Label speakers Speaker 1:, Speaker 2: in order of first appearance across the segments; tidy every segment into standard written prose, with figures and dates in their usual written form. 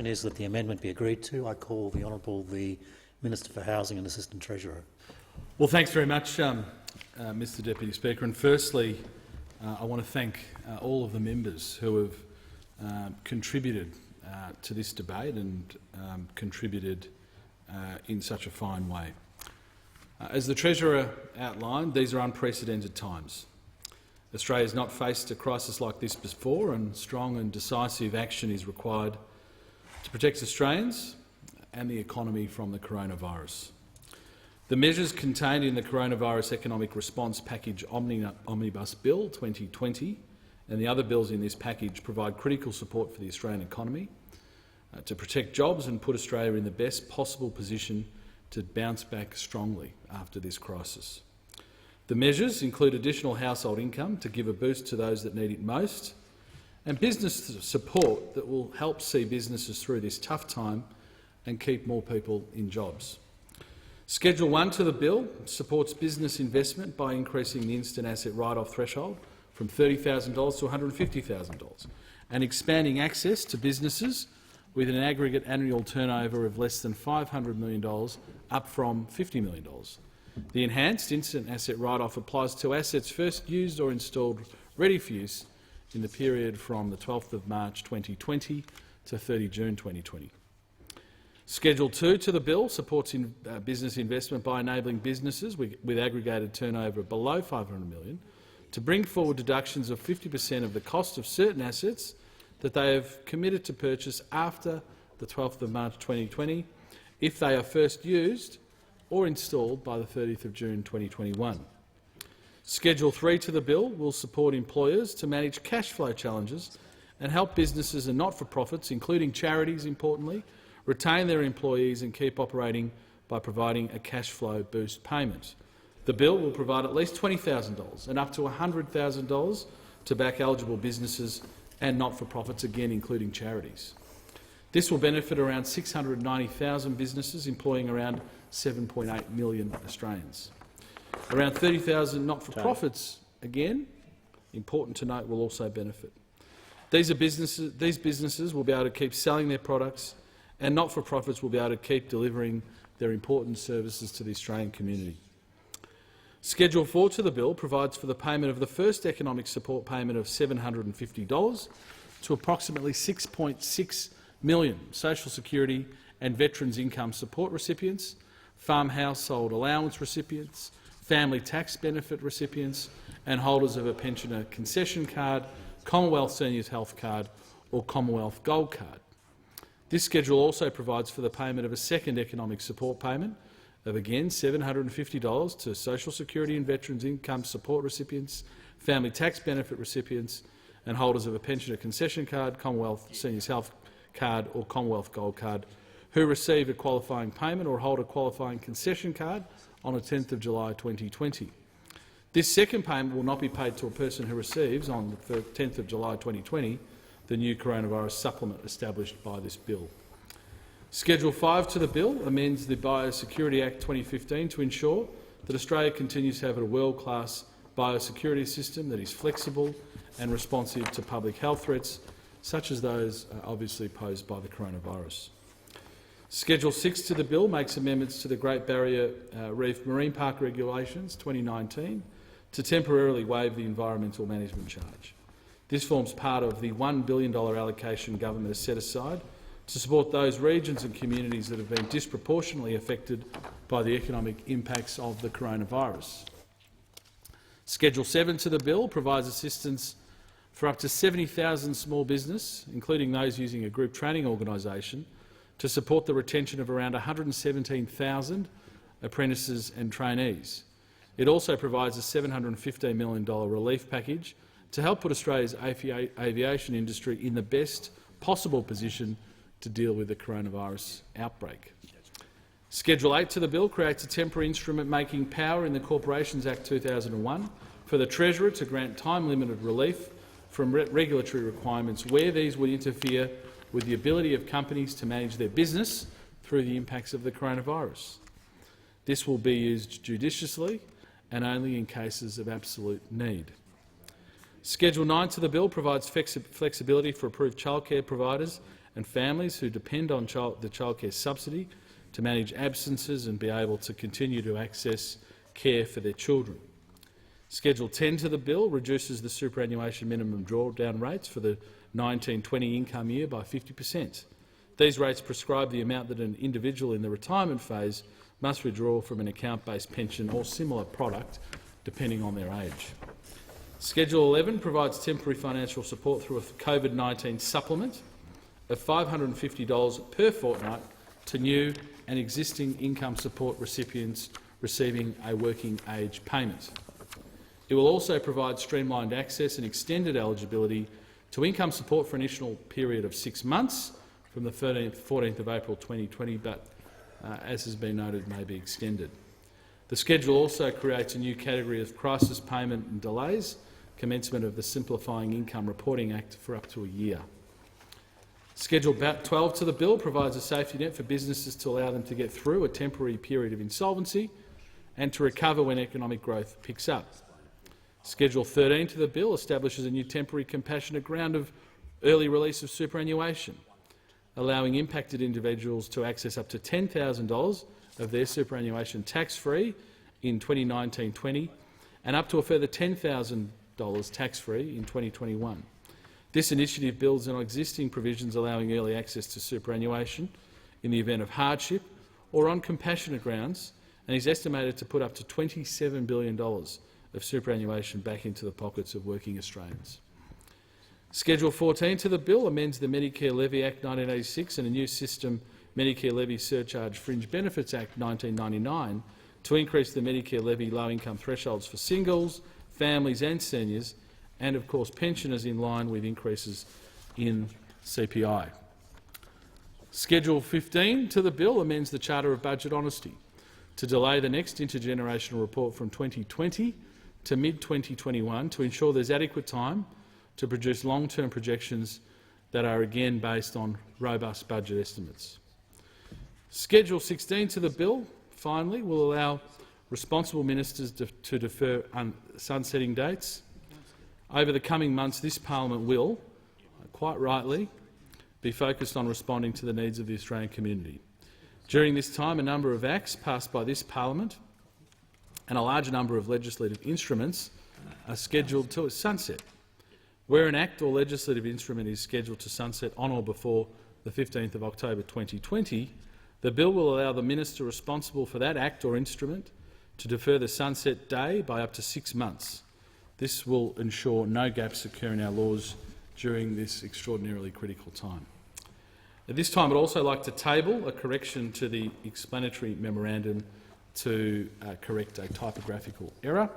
Speaker 1: Is that the amendment be agreed to. I call the Honourable the Minister for Housing and Assistant Treasurer.
Speaker 2: Well, thanks very much, Mr Deputy Speaker. And firstly, I want to thank all of the members who have contributed to this debate and contributed in such a fine way. As the Treasurer outlined, these are unprecedented times. Australia has not faced a crisis like this before, and strong and decisive action is required to protect Australians and the economy from the coronavirus. The measures contained in the Coronavirus Economic Response Package Omnibus Bill 2020 and the other bills in this package provide critical support for the Australian economy to protect jobs and put Australia in the best possible position to bounce back strongly after this crisis. The measures include additional household income to give a boost to those that need it most, and business support that will help see businesses through this tough time and keep more people in jobs. Schedule 1 to the bill supports business investment by increasing the instant asset write-off threshold from $30,000 to $150,000 and expanding access to businesses with an aggregate annual turnover of less than $500 million, up from $50 million. The enhanced instant asset write-off applies to assets first used or installed ready for use in the period from the 12th of March 2020 to 30 June 2020. Schedule 2 to the bill supports business investment by enabling businesses with aggregated turnover below $500 million to bring forward deductions of 50% of the cost of certain assets that they have committed to purchase after the 12th of March 2020 if they are first used or installed by the 30th of June 2021. Schedule 3 to the bill will support employers to manage cash flow challenges and help businesses and not-for-profits, including charities, importantly, retain their employees and keep operating by providing a cash flow boost payment. The bill will provide at least $20,000 and up to $100,000 to back eligible businesses and not-for-profits, again including charities. This will benefit around 690,000 businesses employing around 7.8 million Australians. Around 30,000 not-for-profits, again, important to note, will also benefit. These businesses will be able to keep selling their products, and not-for-profits will be able to keep delivering their important services to the Australian community. Schedule 4 to the bill provides for the payment of the first economic support payment of $750 to approximately 6.6 million Social Security and Veterans Income Support recipients, farm household allowance recipients, family tax benefit recipients and holders of a pensioner concession card, Commonwealth Seniors Health Card or Commonwealth Gold Card. This schedule also provides for the payment of a second economic support payment of, again, $750 to Social Security and Veterans Income Support recipients, family tax benefit recipients and holders of a pensioner concession card, Commonwealth Seniors Health Card or Commonwealth Gold Card who receive a qualifying payment or hold a qualifying concession card on the 10th of July 2020. This second payment will not be paid to a person who receives, on the 10th of July 2020, the new coronavirus supplement established by this bill. Schedule 5 to the bill amends the Biosecurity Act 2015 to ensure that Australia continues to have a world-class biosecurity system that is flexible and responsive to public health threats, such as those obviously posed by the coronavirus. Schedule 6 to the bill makes amendments to the Great Barrier Reef Marine Park Regulations 2019 to temporarily waive the environmental management charge. This forms part of the $1 billion allocation government has set aside to support those regions and communities that have been disproportionately affected by the economic impacts of the coronavirus. Schedule 7 to the bill provides assistance for up to 70,000 small business, including those using a group training organisation, to support the retention of around 117,000 apprentices and trainees. It also provides a $715 million relief package to help put Australia's aviation industry in the best possible position to deal with the coronavirus outbreak. Schedule 8 to the bill creates a temporary instrument making power in the Corporations Act 2001 for the Treasurer to grant time-limited relief from regulatory requirements where these would interfere with the ability of companies to manage their business through the impacts of the coronavirus. This will be used judiciously and only in cases of absolute need. Schedule 9 to the bill provides flexibility for approved childcare providers and families who depend on the childcare subsidy to manage absences and be able to continue to access care for their children. Schedule 10 to the bill reduces the superannuation minimum drawdown rates for the 19-20 income year by 50%. These rates prescribe the amount that an individual in the retirement phase must withdraw from an account-based pension or similar product, depending on their age. Schedule 11 provides temporary financial support through a COVID-19 supplement of $550 per fortnight to new and existing income support recipients receiving a working age payment. It will also provide streamlined access and extended eligibility to income support for an initial period of 6 months from the 14th of April 2020, but as has been noted, may be extended. The schedule also creates a new category of crisis payment and delays, commencement of the Simplifying Income Reporting Act for up to a year. Schedule 12 to the bill provides a safety net for businesses to allow them to get through a temporary period of insolvency and to recover when economic growth picks up. Schedule 13 to the bill establishes a new temporary compassionate ground of early release of superannuation, allowing impacted individuals to access up to $10,000 of their superannuation tax-free in 2019-20 and up to a further $10,000 tax-free in 2021. This initiative builds on existing provisions allowing early access to superannuation in the event of hardship or on compassionate grounds, and is estimated to put up to $27 billion of superannuation back into the pockets of working Australians. Schedule 14 to the bill amends the Medicare Levy Act 1986 and a new system, Medicare Levy Surcharge Fringe Benefits Act 1999, to increase the Medicare levy low-income thresholds for singles, families and seniors, and of course pensioners, in line with increases in CPI. Schedule 15 to the bill amends the Charter of Budget Honesty to delay the next intergenerational report from 2020 to mid-2021 to ensure there's adequate time to produce long-term projections that are again based on robust budget estimates. Schedule 16 to the bill, finally, will allow responsible ministers to defer sunsetting dates. Over the coming months, this parliament will, quite rightly, be focused on responding to the needs of the Australian community. During this time, a number of acts passed by this parliament and a large number of legislative instruments are scheduled to sunset. Where an act or legislative instrument is scheduled to sunset on or before the 15th of October 2020, the bill will allow the minister responsible for that act or instrument to defer the sunset day by up to 6 months. This will ensure no gaps occur in our laws during this extraordinarily critical time. At this time, I'd also like to table a correction to the explanatory memorandum to correct a typographical error.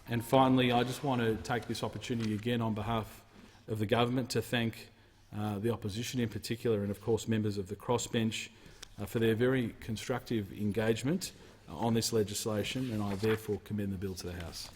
Speaker 2: And finally, I just want to take this opportunity again on behalf of the government to thank the opposition in particular and of course members of the crossbench for their very constructive engagement on this legislation, and I therefore commend the bill to the House.